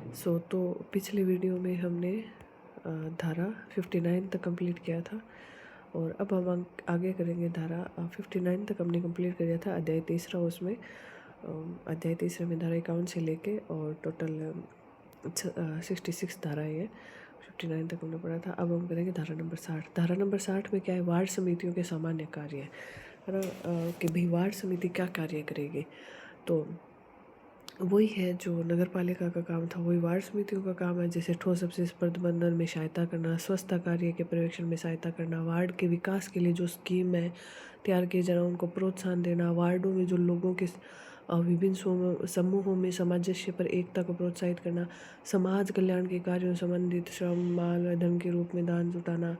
तो पिछले वीडियो में हमने धारा 59 तक कंप्लीट किया था और अब हम आगे करेंगे। धारा 59 तक हमने कंप्लीट कर दिया था। अध्याय तीसरा, उसमें अध्याय तीसरे में धारा 51 से लेके और टोटल 66 धाराएँ हैं। 59 तक हमने पढ़ा था। अब हम करेंगे धारा नंबर 60। धारा नंबर 60 में क्या है, वार्ड समितियों के सामान्य कार्य है ना, कि भाई वार्ड समिति क्या कार्य करेगी। तो वही है जो नगर पालिका का काम था, वही वार्ड समितियों का काम है। जैसे ठोस अपशिष्ट प्रबंधन में सहायता करना, स्वच्छता कार्य के पर्यवेक्षण में सहायता करना, वार्ड के विकास के लिए जो स्कीम है तैयार किए जाना उनको प्रोत्साहन देना, वार्डों में जो लोगों के विभिन्न समूहों में सामंजस्य पर एकता को प्रोत्साहित करना, समाज कल्याण के कार्यों से संबंधित श्रम माल धन के रूप में दान जुटाना,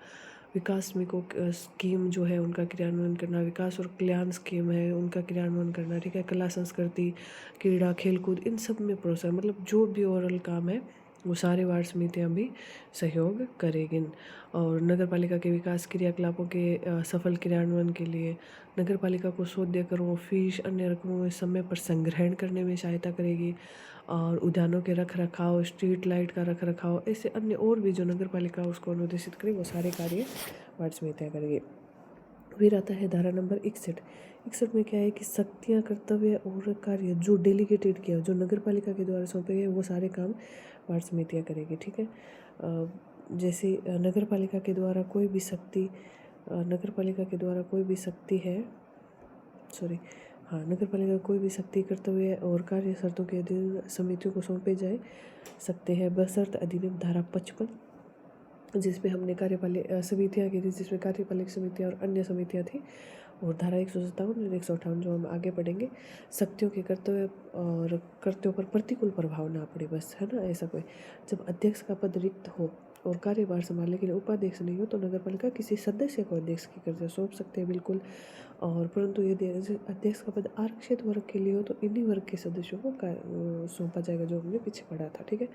विकास में को स्कीम जो है उनका क्रियान्वयन करना, विकास और कल्याण स्कीम है उनका क्रियान्वयन करना, ठीक है। कला संस्कृति क्रीड़ा खेलकूद इन सब में प्रोत्साहन, मतलब जो भी ओवरऑल काम है वो सारे वार्ड समितियाँ भी सहयोग करेगी। और नगर पालिका के विकास क्रियाकलापों के सफल क्रियान्वयन के लिए नगर पालिका को सौदे करों फीस अन्य रकमों में समय पर संग्रहण करने में सहायता करेगी। और उद्यानों के रख रखाव, स्ट्रीट लाइट का रख रखाव, ऐसे अन्य और भी जो नगर पालिका उसको अनुदेशित करे वो सारे कार्य वार्ड समितियाँ करेगी। फिर आता है धारा नंबर 61। 61 में क्या है कि शक्तियाँ कर्तव्य और कार्य जो डेलीगेटेड किया, जो नगर पालिका के द्वारा सौंपे गए वो सारे काम वार्ड समितियाँ करेगी, ठीक है। जैसे नगर पालिका के द्वारा कोई भी शक्ति नगर पालिका के द्वारा कोई भी शक्ति है नगर पालिका कोई भी शक्ति कर्तव्य और कार्य शर्तों के अधीन समितियों को सौंपे जाए सकते हैं बशर्त अधिनियम धारा 55 जिसमें हमने कार्यपालिका समितियाँ की थी, जिसमें कार्यपालिक समितियाँ और अन्य समितियाँ थी। और धारा 157 और 158 जो हम आगे पढ़ेंगे, शक्तियों के कर्तव्य और कर्तव्यों पर प्रतिकूल प्रभाव ना पड़े, बस है ना। ऐसा कोई जब अध्यक्ष का पद रिक्त हो और कार्यभार संभालने के लिए उपाध्यक्ष नहीं हो तो नगर पालिका किसी सदस्य को अध्यक्ष की कर्तव्य सौंप सकते हैं, बिल्कुल। और परंतु यदि अध्यक्ष का पद आरक्षित वर्ग के लिए हो तो इन्हीं वर्ग के सदस्यों को सौंपा जाएगा, जो हमने पीछे पढ़ा था, ठीक है।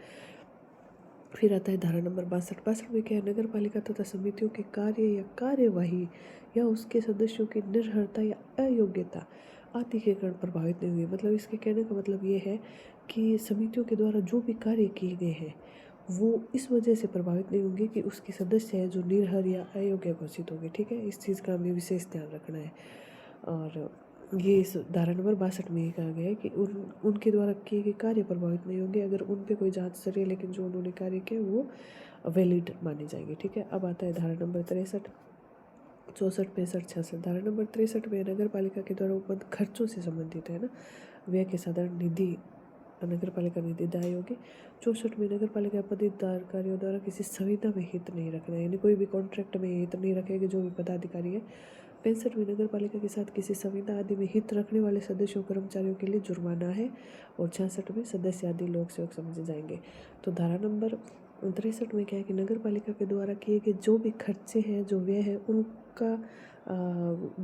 फिर आता है धारा नंबर 62। 62 में क्या है, नगर पालिका तथा समितियों के कार्य या कार्यवाही या उसके सदस्यों की निर्भरता या अयोग्यता आदि के कारण प्रभावित नहीं हुई। मतलब इसके कहने का मतलब ये है कि समितियों के द्वारा जो भी कार्य किए गए हैं वो इस वजह से प्रभावित नहीं होंगे कि उसके सदस्य हैं जो निर्भर या अयोग्य घोषित होंगे, ठीक है। इस चीज़ का हमें विशेष ध्यान रखना है। और ये इस धारा नंबर 62 में ही कहा गया है कि उनके द्वारा किए गए कार्य प्रभावित नहीं होंगे अगर उन पे कोई जांच चल रही है, लेकिन जो उन्होंने कार्य किया वो वैलिड माने जाएंगे, ठीक है। अब आता है धारा नंबर 63, 64, 65, 66। धारा नंबर 63 में नगर पालिका के द्वारा उपलब्ध खर्चों से संबंधित है ना, व्यय के साधारण निधि नगर पालिका निधि दायी होगी। 64 में नगर पालिका पदाधिकारियों द्वारा किसी संविदा में हित नहीं रखना है, यानी कोई भी कॉन्ट्रैक्ट में हित नहीं रखेगी जो भी पदाधिकारी है। 65 में नगर पालिका के साथ किसी संविदा आदि में हित रखने वाले सदस्यों कर्मचारियों के लिए जुर्माना है। और 66 में सदस्य आदि लोक सेवक समझे जाएंगे। तो धारा नंबर 63 में क्या है कि नगर पालिका के द्वारा किए गए जो भी खर्चे हैं, जो व्यय है, उनका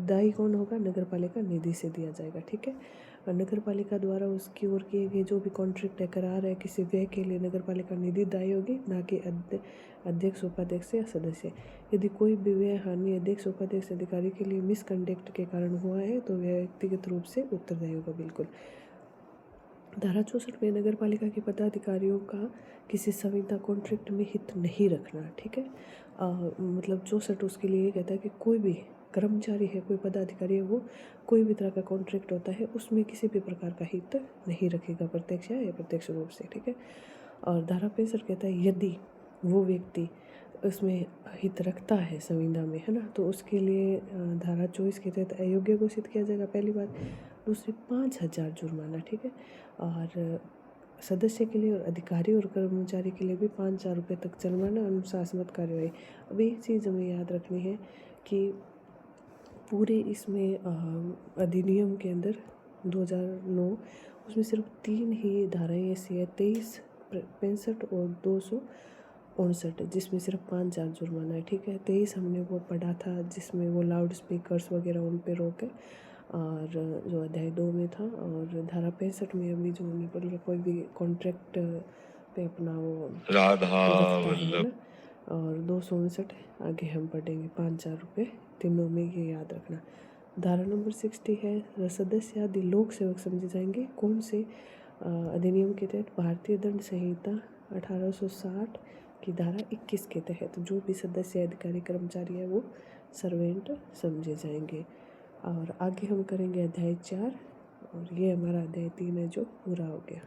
दायी कौन होगा, नगर पालिका निधि से दिया जाएगा, ठीक है। और नगर पालिका द्वारा उसकी ओर किए गए जो भी कॉन्ट्रैक्ट है, करार है, किसी व्यय के लिए नगर पालिका निधि दायी होगी, ना कि अध्यक्ष उपाध्यक्ष या सदस्य। यदि कोई भी व्यय हानि अध्यक्ष उपाध्यक्ष अधिकारी के लिए मिसकंडक्ट के कारण हुआ है तो वह व्यक्तिगत रूप से उत्तरदायी होगा, बिल्कुल। धारा 64 में नगर पालिका के पदाधिकारियों का किसी संविदा कॉन्ट्रैक्ट में हित नहीं रखना, ठीक है। मतलब 64 उसके लिए ये कहता है कि कोई भी कर्मचारी है, कोई पदाधिकारी है, वो कोई भी तरह का कॉन्ट्रैक्ट होता है उसमें किसी भी प्रकार का हित नहीं रखेगा, प्रत्यक्ष या अप्रत्यक्ष रूप से, ठीक है। और धारा 65 कहता है यदि वो व्यक्ति उसमें हित रखता है संविदा में, है ना, तो उसके लिए धारा 24 के तहत अयोग्य घोषित किया जाएगा, पहली बात। दूसरी 5,000 जुर्माना, ठीक है। और सदस्य के लिए और अधिकारी और कर्मचारी के लिए भी 5,000 रुपये तक जुर्माना, अनुशासनात्मक कार्यवाही। अब एक चीज़ हमें याद रखनी है कि पूरे इसमें अधिनियम के अंदर 2009 उसमें सिर्फ 3 ही धाराएँ ऐसी है, 23, 65 और 259, जिसमें सिर्फ 5,000 जुर्माना है, ठीक है। 23 हमने वो पढ़ा था जिसमें वो लाउड स्पीकर्स वगैरह उन पे रोक है, और जो अध्याय 2 में था। और धारा 65 में अभी जो हमने पढ़ लिया, कोई भी कॉन्ट्रैक्ट पे अपना वो राधा रखता है वल्लभ। ना। और 259 आगे हम पढ़ेंगे, 5,000 रुपये, तीनों में ये याद रखना। धारा नंबर 60 है, सदस्य आदि लोक सेवक समझे जाएंगे, कौन से अधिनियम के तहत, भारतीय दंड संहिता 1860 की धारा 21 के तहत जो भी सदस्य अधिकारी कर्मचारी है वो सर्वेंट समझे जाएंगे। और आगे हम करेंगे अध्याय 4, और ये हमारा अध्याय 3 है जो पूरा हो गया।